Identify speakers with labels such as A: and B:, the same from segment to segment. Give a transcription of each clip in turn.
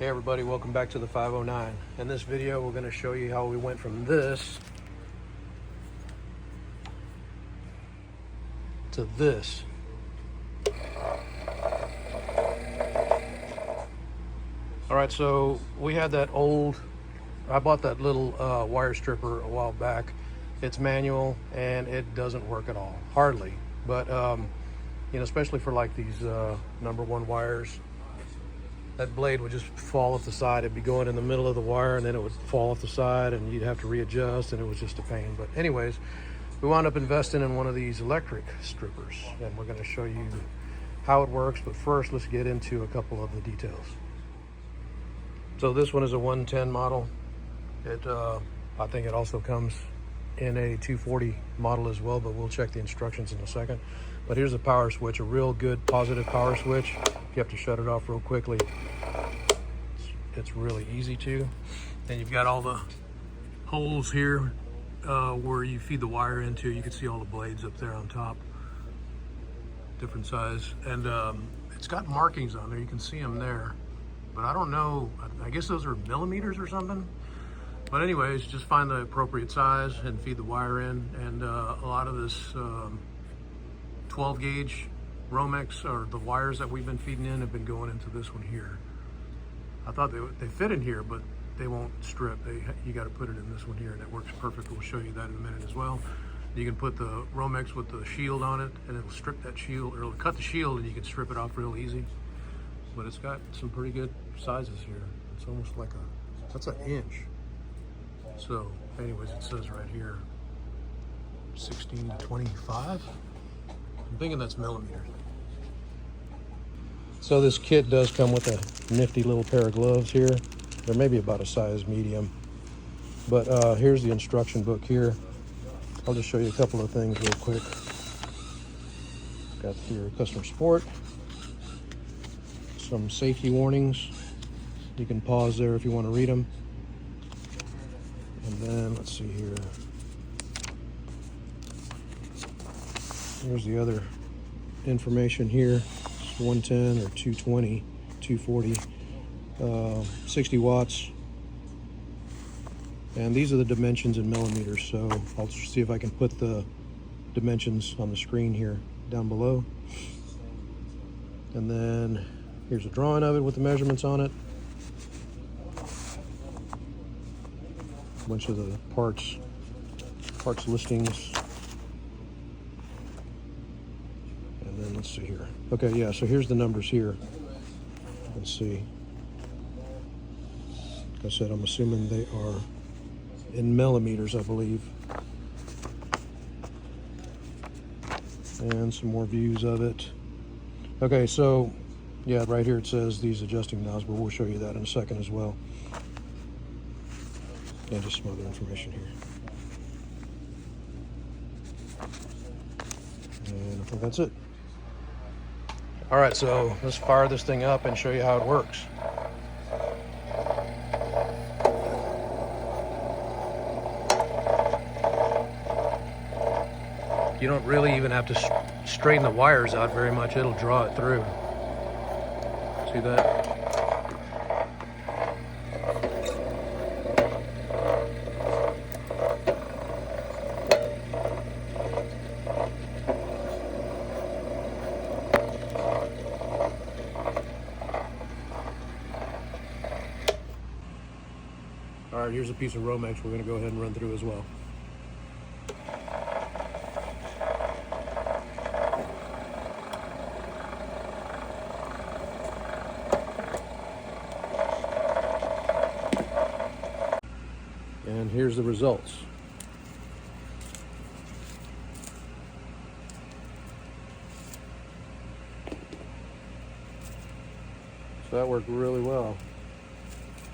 A: Hey everybody, welcome back to the 509. In this video, we're going to show you how we went from this to this. All right, so we had that I bought that little wire stripper a while back. It's manual and it doesn't work at all, hardly. But you know, especially for like these number one wires, that blade would just fall off the side. It'd be going in the middle of the wire and then it would fall off the side and you'd have to readjust, and it was just a pain. But anyways, we wound up investing in one of these electric strippers, and we're going to show you how it works. But first, let's get into a couple of the details. So this one is a 110 model. I think it also comes in a 240 model as well, but we'll check the instructions in a second. But here's the power switch, a real good positive power switch. You have to shut it off real quickly. It's really easy to. And you've got all the holes here where you feed the wire into. You can see all the blades up there on top, different size. And it's got markings on there. You can see them there. But I don't know, I guess those are millimeters or something. But anyways, just find the appropriate size and feed the wire in. And a lot of this 12 gauge Romex, or the wires that we've been feeding in, have been going into this one here. I thought they fit in here, but they won't strip. You got to put it in this one here, and it works perfect. We'll show you that in a minute as well. You can put the Romex with the shield on it, and it'll strip that shield, or it'll cut the shield, and you can strip it off real easy. But it's got some pretty good sizes here. It's almost like that's an inch. So anyways, it says right here 16 to 25. I'm thinking that's millimeters. So this kit does come with a nifty little pair of gloves here. They're maybe about a size medium. But here's the instruction book here. I'll just show you a couple of things real quick. Got your customer support, some safety warnings. You can pause there if you want to read them. And then let's see here. Here's the other information here. It's 110 or 220, 240, 60 watts. And these are the dimensions in millimeters. So I'll see if I can put the dimensions on the screen here down below. And then here's a drawing of it with the measurements on it. A bunch of the parts listings. And then let's see here. Okay, yeah, so here's the numbers here. Let's see. Like I said, I'm assuming they are in millimeters, I believe. And some more views of it. Okay, so yeah, right here it says these adjusting knobs, but we'll show you that in a second as well. And just some other information here. And I think that's it. All right, so let's fire this thing up and show you how it works. You don't really even have to straighten the wires out very much. It'll draw it through. See that? All right, here's a piece of Romex we're going to go ahead and run through as well. And here's the results. So that worked really well.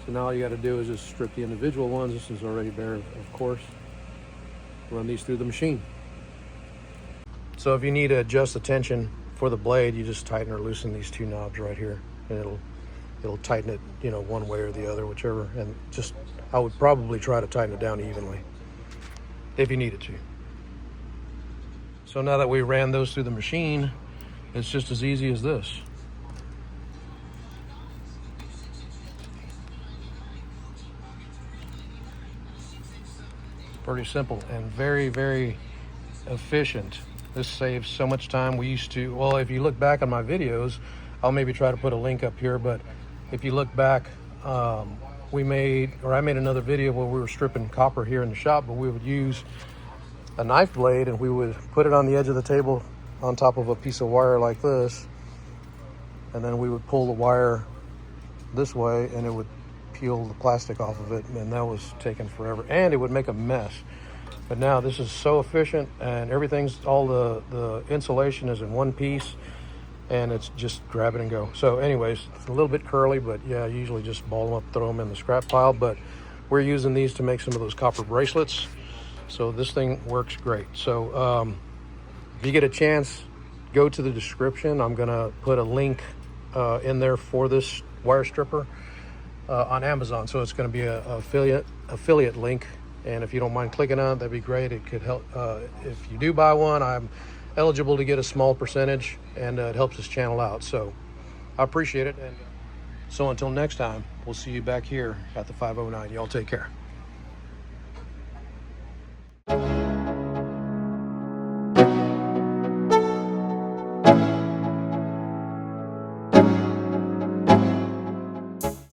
A: So now all you got to do is just strip the individual ones. This is already bare, of course. Run these through the machine. So if you need to adjust the tension for the blade, you just tighten or loosen these two knobs right here, and it'll tighten it, you know, one way or the other, whichever. And just, I would probably try to tighten it down evenly if you needed to. So now that we ran those through the machine, it's just as easy as this. Pretty simple and very, very efficient. This saves so much time. We used to, well, if you look back on my videos, I'll maybe try to put a link up here, but if you look back, I made another video where we were stripping copper here in the shop, but we would use a knife blade and we would put it on the edge of the table on top of a piece of wire like this, and then we would pull the wire this way and it would peel the plastic off of it, and that was taking forever and it would make a mess. But now this is so efficient, and everything's, all the insulation is in one piece, and it's just grab it and go. So anyways, it's a little bit curly, but yeah, I usually just ball them up, throw them in the scrap pile, but we're using these to make some of those copper bracelets. So this thing works great. So if you get a chance, go to the description. I'm gonna put a link in there for this wire stripper on Amazon. So it's gonna be a affiliate link. And if you don't mind clicking on it, that'd be great. It could help. If you do buy one, I'm eligible to get a small percentage, and it helps this channel out. So I appreciate it. And so until next time, we'll see you back here at the 509. Y'all take care.